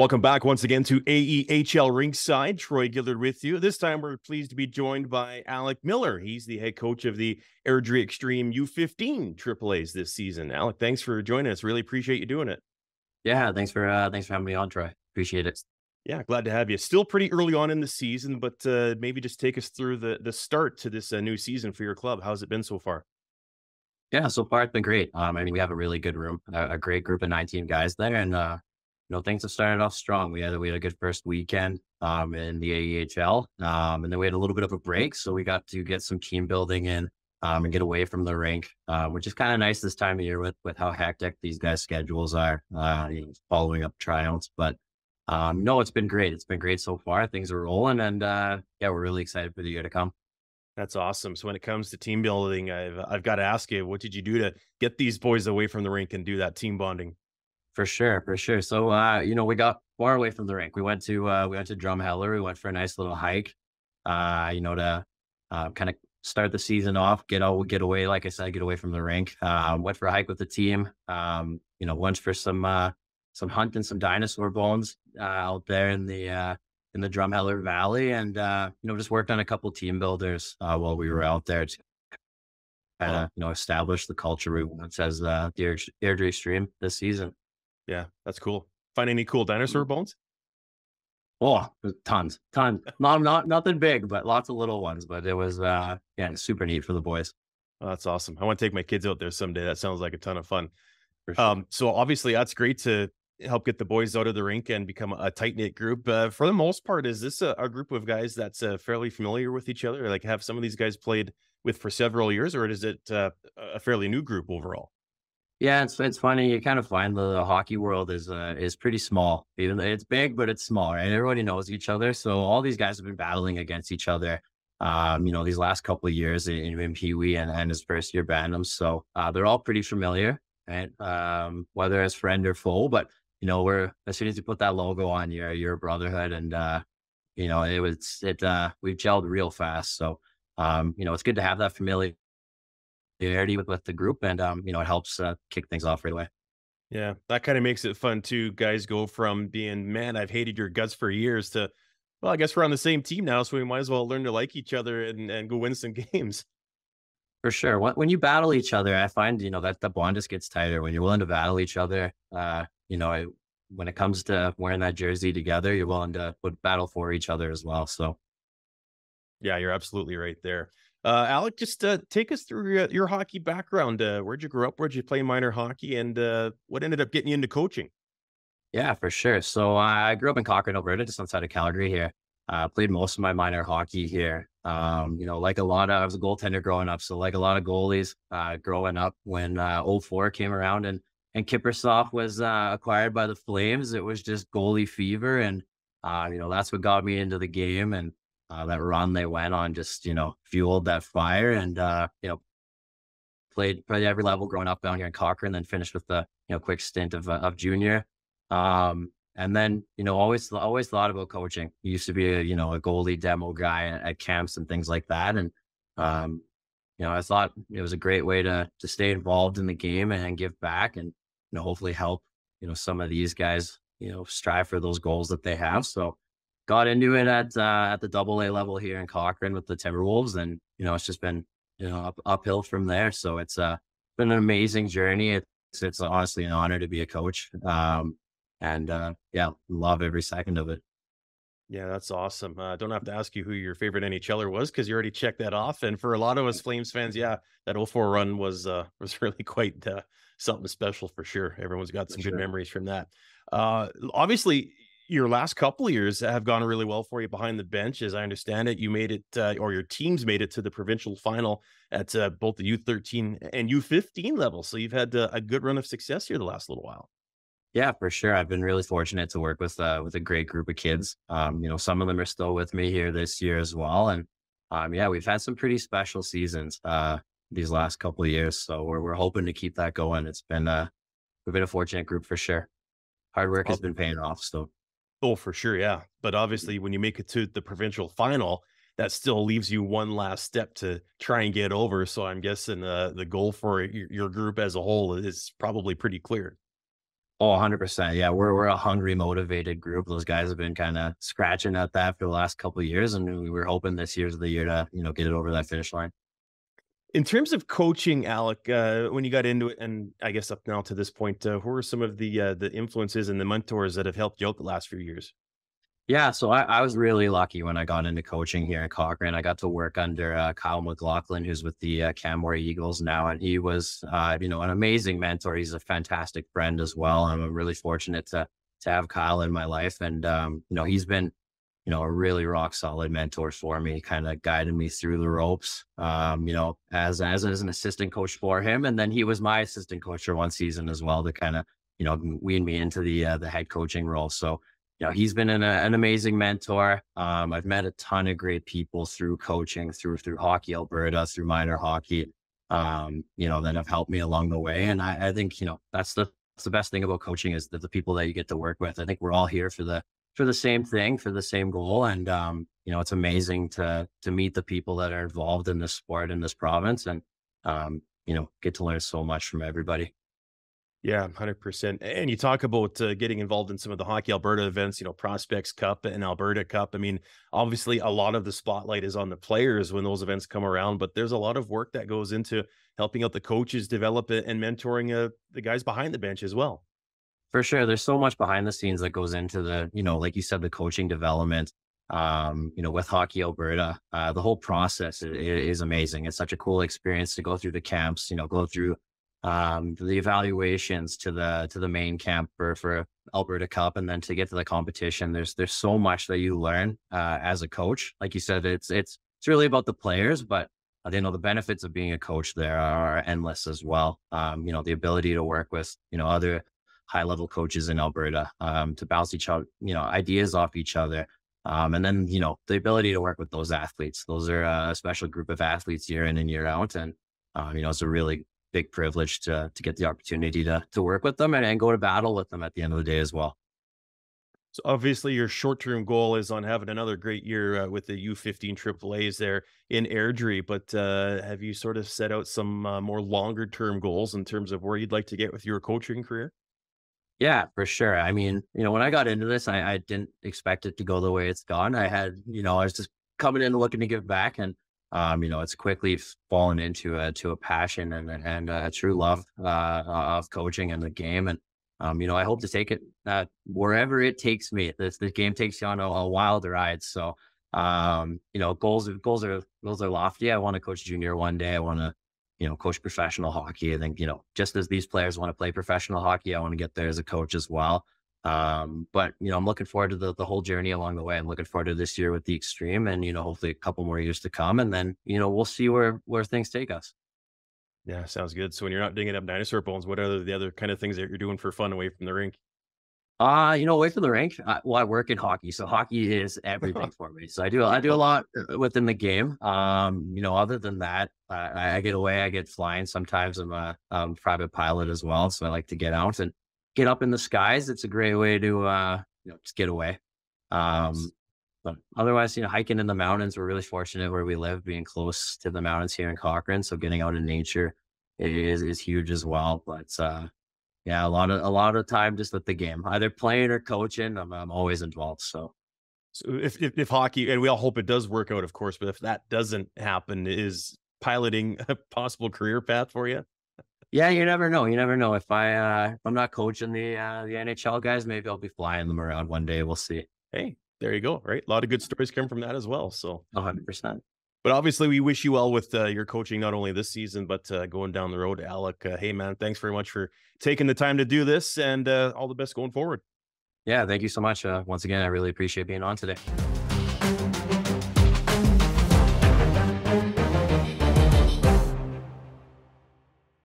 Welcome back once again to AEHL Rinkside. Troy Gillard with you. This time we're pleased to be joined by Alec Miller. He's the head coach of the Airdrie Xtreme U15 AAAs this season. Alec, thanks for joining us. Really appreciate you doing it. Yeah, thanks for having me on, Troy. Appreciate it. Yeah, glad to have you. Still pretty early on in the season, but maybe just take us through the start to this new season for your club. How's it been so far? Yeah, so far it's been great. We have a really good room, a great group of 19 guys there, and things have started off strong. We had a good first weekend in the AEHL, and then we had a little bit of a break, so we got to get some team building in and get away from the rink, which is kind of nice this time of year with how hectic these guys' schedules are, following up tryouts. But no, it's been great. It's been great so far. Things are rolling, and yeah, we're really excited for the year to come. That's awesome. So when it comes to team building, I've got to ask you, what did you do to get these boys away from the rink and do that team bonding? For sure, for sure. So, we got far away from the rink. We went to Drumheller. We went for a nice little hike, to kind of start the season off, get away, like I said, get away from the rink. Went for a hike with the team. Went for some hunting, some dinosaur bones out there in the Drumheller Valley, and just worked on a couple team builders while we were out there to kind of establish the culture we want as the Airdrie Xtreme this season. Yeah, that's cool. Find any cool dinosaur bones? Oh, tons. Not nothing big, but lots of little ones. But it was super neat for the boys. Oh, that's awesome. I want to take my kids out there someday. That sounds like a ton of fun. For sure. So obviously that's great to help get the boys out of the rink and become a tight knit group. For the most part, is this a group of guys that's fairly familiar with each other? Like, have some of these guys played with for several years, or is it a fairly new group overall? Yeah, it's funny. You kind of find the hockey world is pretty small. Even though it's big, but it's small, right? Everybody knows each other. So all these guys have been battling against each other. These last couple of years in Pee Wee and his first year Bantam. So they're all pretty familiar, right? Whether as friend or foe, but we're as soon as you put that logo on, you're a brotherhood, and we've gelled real fast. So it's good to have that familiarity with the group, and it helps kick things off right away. Yeah, that kind of makes it fun too. Guys go from being, man, I've hated your guts for years to, well, I guess we're on the same team now, so we might as well learn to like each other and go win some games. For sure. When you battle each other, I find that the bond just gets tighter when you're willing to battle each other. When it comes to wearing that jersey together, you're willing to battle for each other as well. So Yeah, you're absolutely right there. Alec, just take us through your hockey background. Where'd you grow up? Where'd you play minor hockey? And what ended up getting you into coaching? yeah, for sure. So I grew up in Cochrane, Alberta, just outside of Calgary here. Played most of my minor hockey here. I was a goaltender growing up. So like a lot of goalies growing up, when '04 came around and Kippersoft was acquired by the Flames, it was just goalie fever. And, that's what got me into the game. And that run they went on just, fueled that fire, and, played every level growing up down here in Cochrane, then finished with the, quick stint of junior. And then, always thought about coaching. Used to be a goalie demo guy at camps and things like that. And, I thought it was a great way to stay involved in the game and give back, and, hopefully help, some of these guys, strive for those goals that they have. So got into it at the AA level here in Cochrane with the Timberwolves. And, it's just been, uphill from there. So it's been an amazing journey. It's honestly an honor to be a coach. Love every second of it. Yeah, that's awesome. Don't have to ask you who your favorite NHLer was, because you already checked that off. And for a lot of us Flames fans, yeah, that '04 run was really quite something special for sure. Everyone's got For some good sure. memories from that. Obviously, your last couple of years have gone really well for you behind the bench. As I understand it, you made it, or your teams made it to the provincial final at both the U13 and U15 level. So you've had a good run of success here the last little while. Yeah, for sure. I've been really fortunate to work with a great group of kids. Some of them are still with me here this year as well. And we've had some pretty special seasons these last couple of years. So we're hoping to keep that going. We've been a fortunate group for sure. Hard work has been paying off. So Oh, for sure, yeah. But obviously, when you make it to the provincial final, that still leaves you one last step to try and get over. So I'm guessing the goal for your group as a whole is probably pretty clear. Oh, 100%. Yeah, we're a hungry, motivated group. Those guys have been kind of scratching at that for the last couple of years, and we were hoping this year's the year to, get it over that finish line. In terms of coaching, Alec, when you got into it, and I guess up now to this point, who are some of the influences and the mentors that have helped you out the last few years? Yeah, so I was really lucky when I got into coaching here in Cochrane. I got to work under Kyle McLaughlin, who's with the Canmore Eagles now, and he was, an amazing mentor. He's a fantastic friend as well. I'm really fortunate to have Kyle in my life, and he's been, a really rock solid mentor for me, kind of guided me through the ropes. As an assistant coach for him, and then he was my assistant coach for one season as well to kind of, wean me into the head coaching role. So he's been an amazing mentor. I've met a ton of great people through coaching, through Hockey Alberta, through minor hockey, that have helped me along the way. And I think, that's the best thing about coaching is that the people that you get to work with. I think we're all here for the same thing, for the same goal. And, it's amazing to meet the people that are involved in this sport in this province and, get to learn so much from everybody. Yeah, 100%. And you talk about getting involved in some of the Hockey Alberta events, Prospects Cup and Alberta Cup. I mean, obviously, a lot of the spotlight is on the players when those events come around, but there's a lot of work that goes into helping out the coaches develop it and mentoring the guys behind the bench as well. For sure. There's so much behind the scenes that goes into like you said, the coaching development, with Hockey Alberta. The whole process is amazing. It's such a cool experience to go through the camps, go through the evaluations to the main camp for Alberta Cup, and then to get to the competition. There's so much that you learn as a coach. Like you said, it's really about the players, but the benefits of being a coach there are endless as well. The ability to work with other high level coaches in Alberta, to bounce each other ideas off each other. And then, the ability to work with those athletes. Those are a special group of athletes year in and year out. And, it's a really big privilege to get the opportunity to work with them and go to battle with them at the end of the day as well. So obviously, your short-term goal is on having another great year with the U15 AAAs there in Airdrie. But have you sort of set out some more longer-term goals in terms of where you'd like to get with your coaching career? Yeah, for sure. I mean, when I got into this, I didn't expect it to go the way it's gone. I was just coming in looking to give back, and it's quickly fallen into a passion and a true love of coaching and the game. And I hope to take it wherever it takes me. The game takes you on a wild ride. So goals are lofty. I want to coach junior one day. I want to coach professional hockey. I think, just as these players want to play professional hockey, I want to get there as a coach as well. But, I'm looking forward to the whole journey along the way. I'm looking forward to this year with the Xtreme and, hopefully a couple more years to come. And then, we'll see where things take us. Yeah, sounds good. So when you're not digging up dinosaur bones, what are the other kind of things that you're doing for fun away from the rink? Away from the rink. I work in hockey, so hockey is everything for me. So I do a lot within the game. Other than that, I get away. I get flying. Sometimes I'm a private pilot as well, so I like to get out and get up in the skies. It's a great way to just get away. But otherwise, hiking in the mountains. We're really fortunate where we live, being close to the mountains here in Cochrane. So getting out in nature is huge as well. But yeah, a lot of time just with the game, either playing or coaching. I'm always involved. So So if hockey, and we all hope it does work out, of course, but if that doesn't happen, is piloting a possible career path for you? yeah, you never know. You never know. If I'm not coaching the NHL guys, maybe I'll be flying them around one day. We'll see. Hey, there you go. Right, a lot of good stories come from that as well. So, 100%. but obviously, we wish you well with your coaching, not only this season, but going down the road. Alec, hey man, thanks very much for taking the time to do this, and all the best going forward. Yeah, thank you so much. Once again, I really appreciate being on today.